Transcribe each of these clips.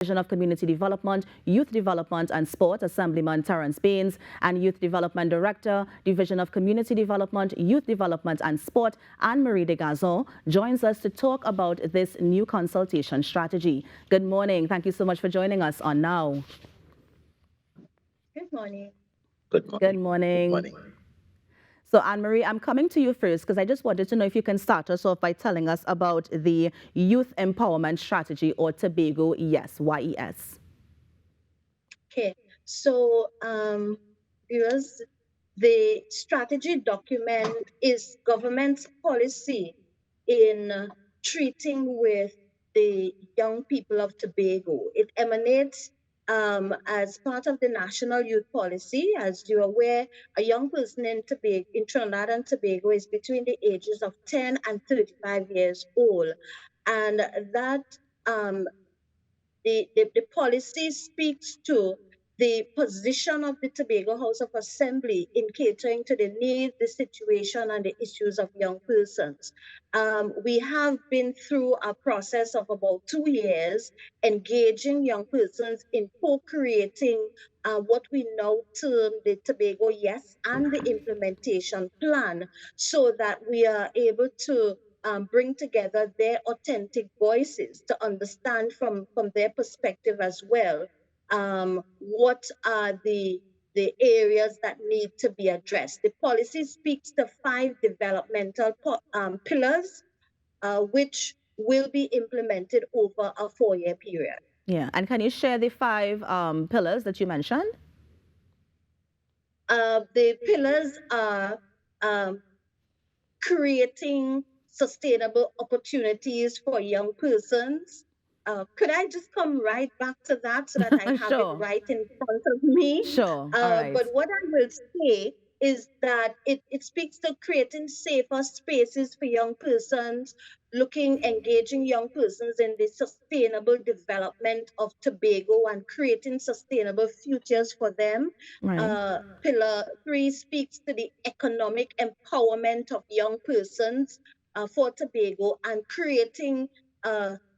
Division of Community Development, Youth Development and Sport, Assemblyman Terrence Baines, and Youth Development Director, Division of Community Development, Youth Development and Sport, Anne-Marie de Gazon, joins us to talk about this new consultation strategy. Good morning. Thank you so much for joining us on Now. Good morning. Good morning. Good morning. Good morning. So, Anne-Marie, I'm coming to you first because I just wanted to know if you can start us off by telling us about the Youth Empowerment Strategy, or Tobago, YES. Okay, so viewers, the strategy document is government's policy in treating with the young people of Tobago. It emanates as part of the national youth policy. As you're aware, a young person in Trinidad and Tobago is between the ages of 10 and 35 years old. And that the policy speaks to the position of the Tobago House of Assembly in catering to the needs, the situation, and the issues of young persons. We have been through a process of about 2 years engaging young persons in co-creating what we now term the Tobago Yes and the implementation plan, so that we are able to bring together their authentic voices to understand from their perspective as well what are the areas that need to be addressed. The policy speaks to 5 developmental pillars, which will be implemented over a 4-year period. Yeah, and can you share the 5 pillars that you mentioned? The pillars are creating sustainable opportunities for young persons. Could I just come right back to that so that I have Sure. it right in front of me? Sure. All right. But what I will say is that it speaks to creating safer spaces for young persons, engaging young persons in the sustainable development of Tobago and creating sustainable futures for them. Right. Pillar 3 speaks to the economic empowerment of young persons for Tobago and creating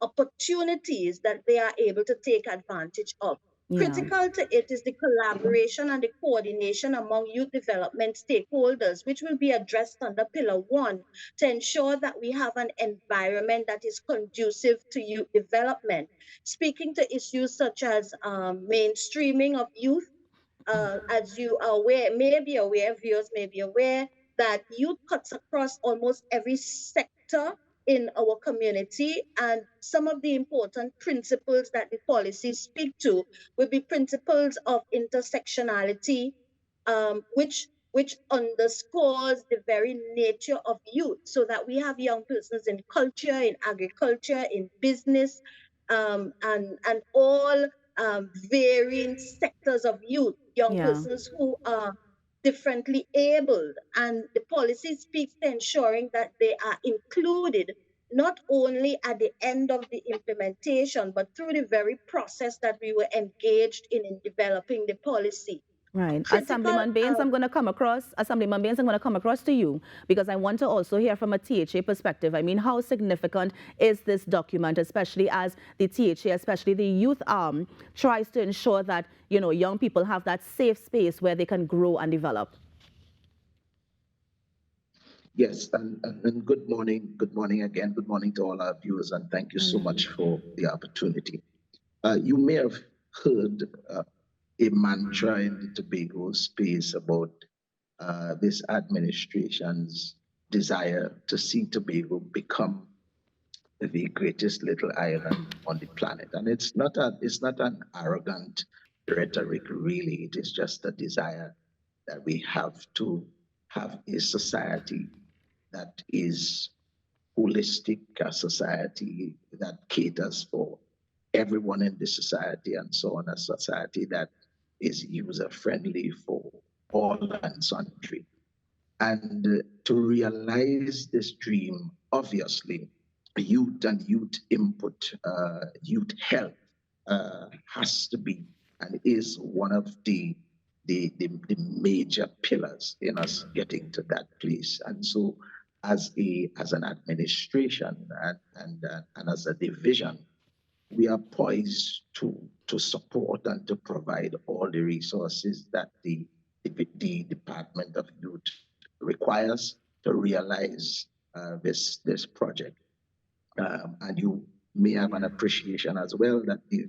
opportunities that they are able to take advantage of. Yeah. Critical to it is the collaboration and the coordination among youth development stakeholders, which will be addressed under Pillar 1 to ensure that we have an environment that is conducive to youth development. Speaking to issues such as mainstreaming of youth, as you are aware, viewers may be aware, that youth cuts across almost every sector in our community, and some of the important principles that the policies speak to will be principles of intersectionality, which underscores the very nature of youth, so that we have young persons in culture, in agriculture, in business, and all varying sectors of youth, young persons who are differently abled. And the policy speaks to ensuring that they are included not only at the end of the implementation, but through the very process that we were engaged in developing the policy. Right. Assemblyman Baines, I'm going to come across to you because I want to also hear from a THA perspective. I mean, how significant is this document, especially as the THA, especially the youth arm, tries to ensure that, you know, young people have that safe space where they can grow and develop? Yes, and good morning again. Good morning to all our viewers, and thank you so much for the opportunity. You may have heard a mantra in the Tobago space about this administration's desire to see Tobago become the greatest little island on the planet. And it's not an arrogant rhetoric, really. It is just a desire that we have to have a society that is holistic, a society that caters for everyone in the society, and so on, a society that is user-friendly for all and sundry. And to realize this dream, obviously, youth and youth input, youth health has to be and is one of the major pillars in us getting to that place. And so as an administration and as a division, we are poised to support and to provide all the resources that the Department of Youth requires to realize this project. And you may have an appreciation as well that the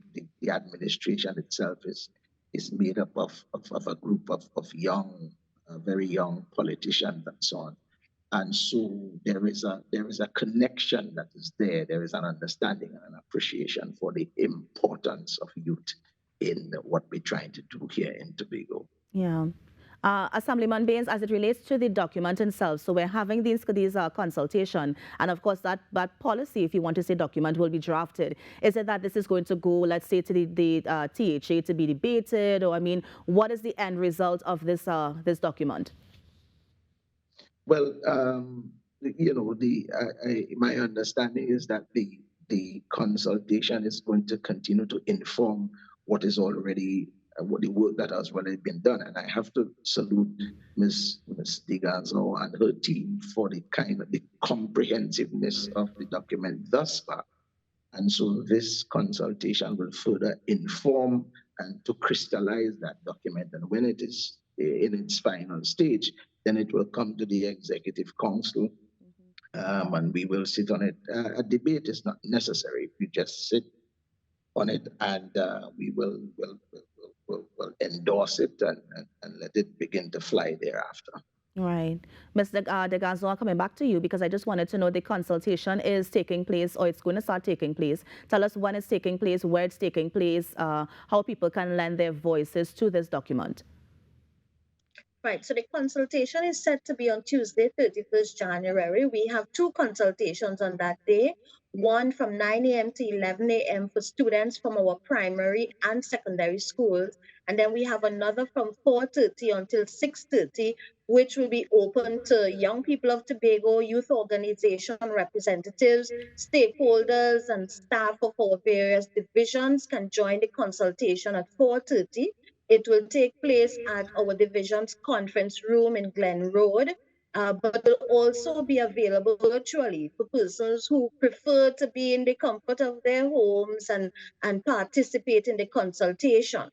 administration itself is made up of a group of young, very young politicians and so on. And so there is a connection that is there. There is an understanding and an appreciation for the importance of youth in what we're trying to do here in Tobago. Yeah. Assemblyman Baines, as it relates to the document itself, so we're having these consultation, and of course that policy, if you want to say document, will be drafted. Is it that this is going to go, let's say, to the THA to be debated, or I mean, what is the end result of this this document? Well, you know, my understanding is that the consultation is going to continue to inform what is already what the work that has already been done, and I have to salute Ms. Diganzo and her team for the comprehensiveness of the document thus far. And so this consultation will further inform and to crystallize that document. And when it is in its final stage, then it will come to the Executive Council, and we will sit on it. A debate is not necessary. We just sit on it, and we will endorse it and let it begin to fly thereafter. Right. Mr. Deganzo, coming back to you because I just wanted to know the consultation is taking place or it's going to start taking place. Tell us when it's taking place, where it's taking place, how people can lend their voices to this document. Right, so the consultation is set to be on Tuesday, 31st January. We have two consultations on that day, one from 9 a.m. to 11 a.m. for students from our primary and secondary schools. And then we have another from 4:30 until 6:30, which will be open to young people of Tobago, youth organization representatives, stakeholders, and staff of our various divisions can join the consultation at 4:30. It will take place at our division's conference room in Glen Road, but will also be available virtually for persons who prefer to be in the comfort of their homes and participate in the consultation.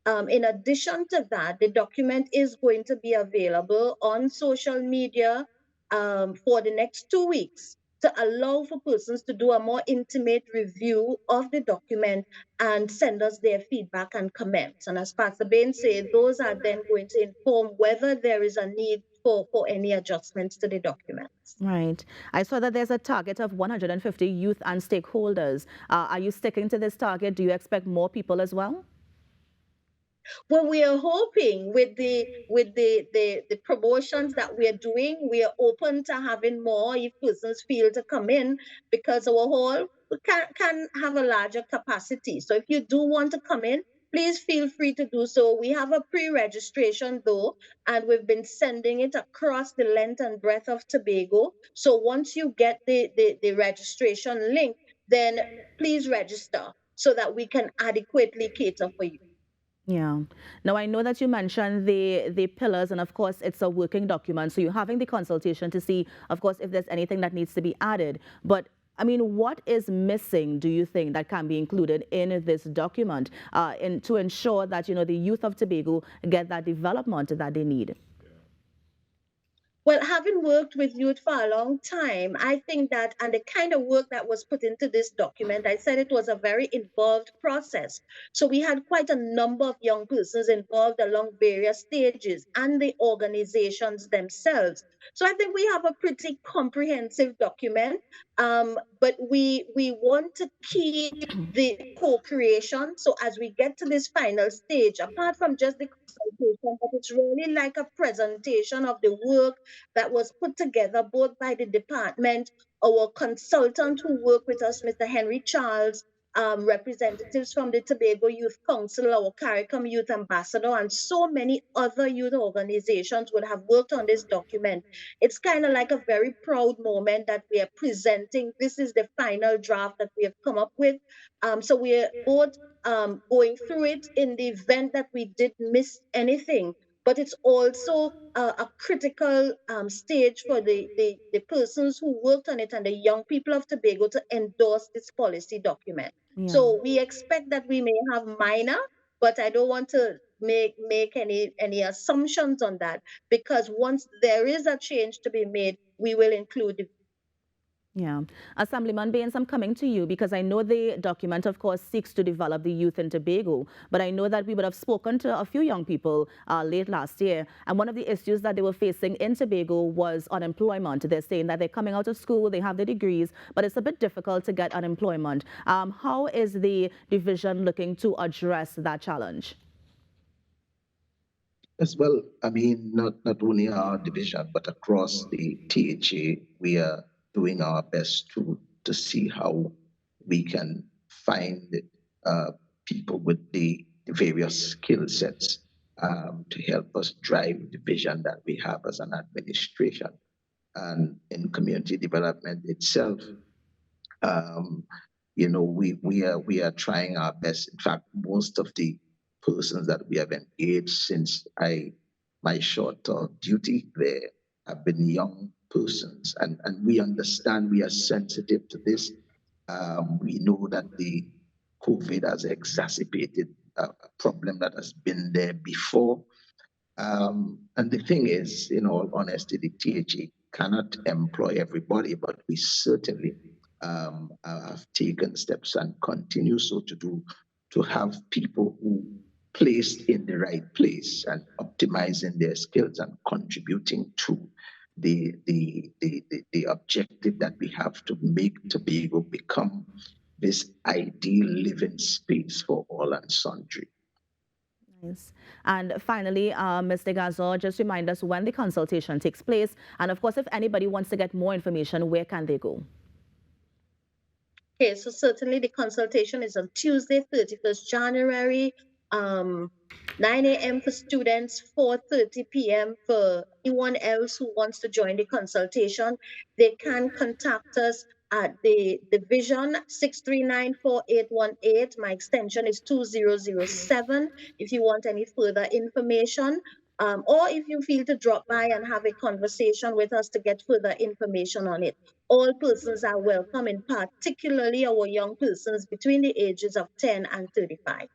In addition to that, the document is going to be available on social media for the next 2 weeks to allow for persons to do a more intimate review of the document and send us their feedback and comments. And as Pastor Bain said, those are then going to inform whether there is a need for any adjustments to the documents. Right. I saw that there's a target of 150 youth and stakeholders. Are you sticking to this target? Do you expect more people as well? Well, we are hoping with the promotions that we are doing, we are open to having more if persons feel to come in because our hall can have a larger capacity. So if you do want to come in, please feel free to do so. We have a pre-registration though, and we've been sending it across the length and breadth of Tobago. So once you get the registration link, then please register so that we can adequately cater for you. Yeah. Now, I know that you mentioned the pillars, and of course, it's a working document. So you're having the consultation to see, of course, if there's anything that needs to be added. But I mean, what is missing, do you think, that can be included in this document to ensure that, you know, the youth of Tobago get that development that they need? Well, having worked with youth for a long time, I think that, and the kind of work that was put into this document, I said it was a very involved process. So we had quite a number of young persons involved along various stages and the organizations themselves. So I think we have a pretty comprehensive document, but we want to keep the co-creation. So as we get to this final stage, apart from just the consultation, but it's really like a presentation of the work that was put together both by the department, our consultant who worked with us, Mr. Henry Charles, representatives from the Tobago Youth Council, our CARICOM Youth Ambassador, and so many other youth organizations would have worked on this document. It's kind of like a very proud moment that we are presenting. This is the final draft that we have come up with. So we're both going through it in the event that we did miss anything, but it's also a critical stage for the persons who worked on it and the young people of Tobago to endorse this policy document. Yeah. So we expect that we may have minor, but I don't want to make any assumptions on that, because once there is a change to be made, we will include the. Yeah. Assemblyman Baines, I'm coming to you because I know the document, of course, seeks to develop the youth in Tobago, but I know that we would have spoken to a few young people late last year, and one of the issues that they were facing in Tobago was unemployment. They're saying that they're coming out of school, they have their degrees, but it's a bit difficult to get unemployment. How is the division looking to address that challenge? As well, I mean, not only our division, but across the THA, we are doing our best to see how we can find people with the various skill sets to help us drive the vision that we have as an administration. And in community development itself, um, we are trying our best. In fact, most of the persons that we have engaged since my short duty there have been young persons, and we understand, we are sensitive to this. We know that the COVID has exacerbated a problem that has been there before. And the thing is, in all honesty, the THE cannot employ everybody, but we certainly have taken steps and continue so to do, to have people who placed in the right place and optimizing their skills and contributing to the objective that we have to make Tobago become this ideal living space for all and sundry. Nice. And finally, Mr. Gazor, just remind us when the consultation takes place. And of course, if anybody wants to get more information, where can they go? Okay, so certainly the consultation is on Tuesday, 31st January, 9 a.m. for students, 4:30 p.m. for anyone else who wants to join the consultation. They can contact us at the division 6394818. My extension is 2007 if you want any further information. Or if you feel to drop by and have a conversation with us to get further information on it. All persons are welcome, and particularly our young persons between the ages of 10 and 35.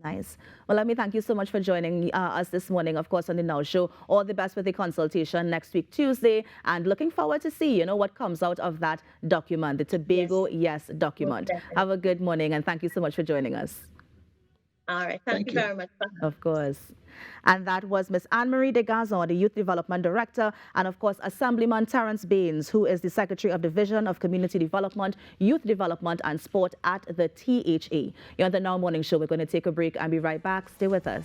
Nice. Well, let me thank you so much for joining us this morning, of course, on the Now Show. All the best with the consultation next week, Tuesday, and looking forward to see, what comes out of that document, the Tobago Yes document. Have a good morning, and thank you so much for joining us. All right. Thank you very much. Of course. And that was Ms. Anne-Marie de Gazon, the Youth Development Director, and of course, Assemblyman Terence Baines, who is the Secretary of Division of Community Development, Youth Development and Sport at the THA. You're on the Now Morning Show. We're going to take a break and be right back. Stay with us.